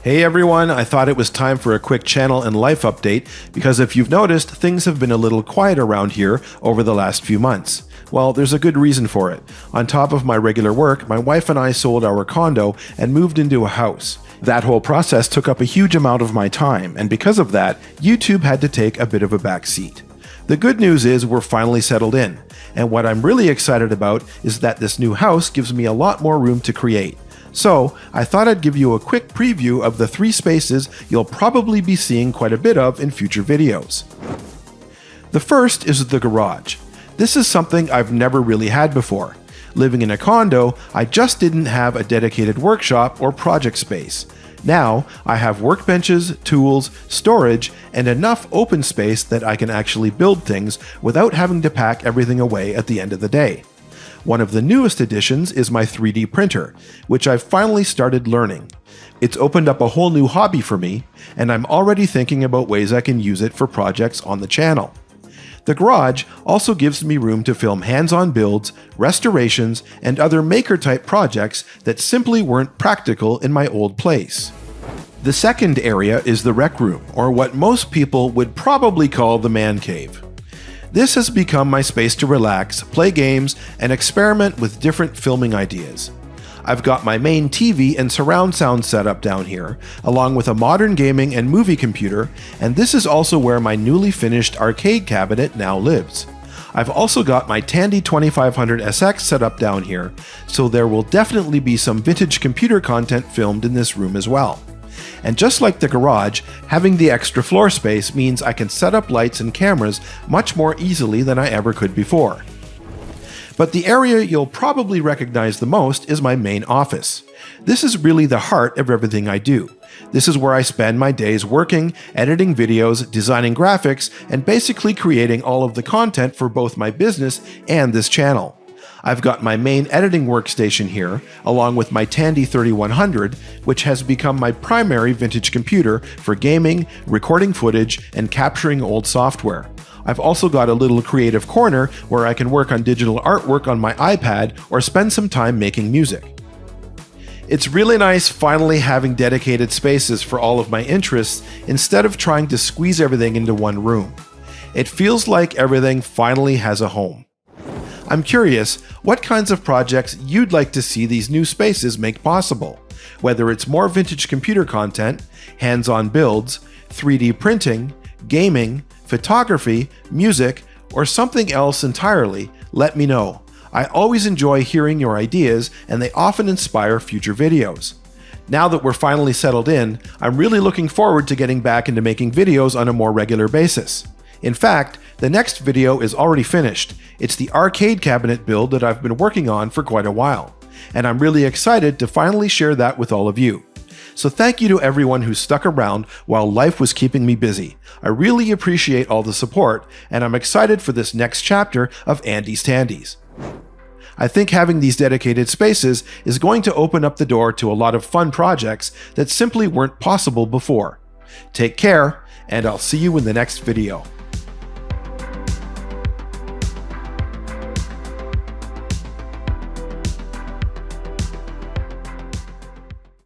Hey everyone, I thought it was time for a quick channel and life update because if you've noticed, things have been a little quiet around here over the last few months. Well, there's a good reason for it. On top of my regular work, my wife and I sold our condo and moved into a house. That whole process took up a huge amount of my time, and because of that, YouTube had to take a bit of a back seat. The good news is we're finally settled in, and what I'm really excited about is that this new house gives me a lot more room to create. So, I thought I'd give you a quick preview of the 3 spaces you'll probably be seeing quite a bit of in future videos. The first is the garage. This is something I've never really had before. Living in a condo, I just didn't have a dedicated workshop or project space. Now, I have workbenches, tools, storage, and enough open space that I can actually build things without having to pack everything away at the end of the day. One of the newest additions is my 3D printer, which I've finally started learning. It's opened up a whole new hobby for me, and I'm already thinking about ways I can use it for projects on the channel. The garage also gives me room to film hands-on builds, restorations, and other maker-type projects that simply weren't practical in my old place. The second area is the rec room, or what most people would probably call the man cave. This has become my space to relax, play games, and experiment with different filming ideas. I've got my main TV and surround sound setup down here, along with a modern gaming and movie computer, and this is also where my newly finished arcade cabinet now lives. I've also got my Tandy 2500SX set up down here, so there will definitely be some vintage computer content filmed in this room as well. And just like the garage, having the extra floor space means I can set up lights and cameras much more easily than I ever could before. But the area you'll probably recognize the most is my main office. This is really the heart of everything I do. This is where I spend my days working, editing videos, designing graphics, and basically creating all of the content for both my business and this channel. I've got my main editing workstation here, along with my Tandy 3100, which has become my primary vintage computer for gaming, recording footage, and capturing old software. I've also got a little creative corner where I can work on digital artwork on my iPad or spend some time making music. It's really nice finally having dedicated spaces for all of my interests instead of trying to squeeze everything into one room. It feels like everything finally has a home. I'm curious what kinds of projects you'd like to see these new spaces make possible, whether it's more vintage computer content, hands-on builds, 3D printing, gaming, photography, music, or something else entirely. Let me know. I always enjoy hearing your ideas, and they often inspire future videos. Now that we're finally settled in, I'm really looking forward to getting back into making videos on a more regular basis. In fact, the next video is already finished. It's the arcade cabinet build that I've been working on for quite a while, and I'm really excited to finally share that with all of you. So thank you to everyone who stuck around while life was keeping me busy. I really appreciate all the support, and I'm excited for this next chapter of Andy's Tandys. I think having these dedicated spaces is going to open up the door to a lot of fun projects that simply weren't possible before. Take care, and I'll see you in the next video.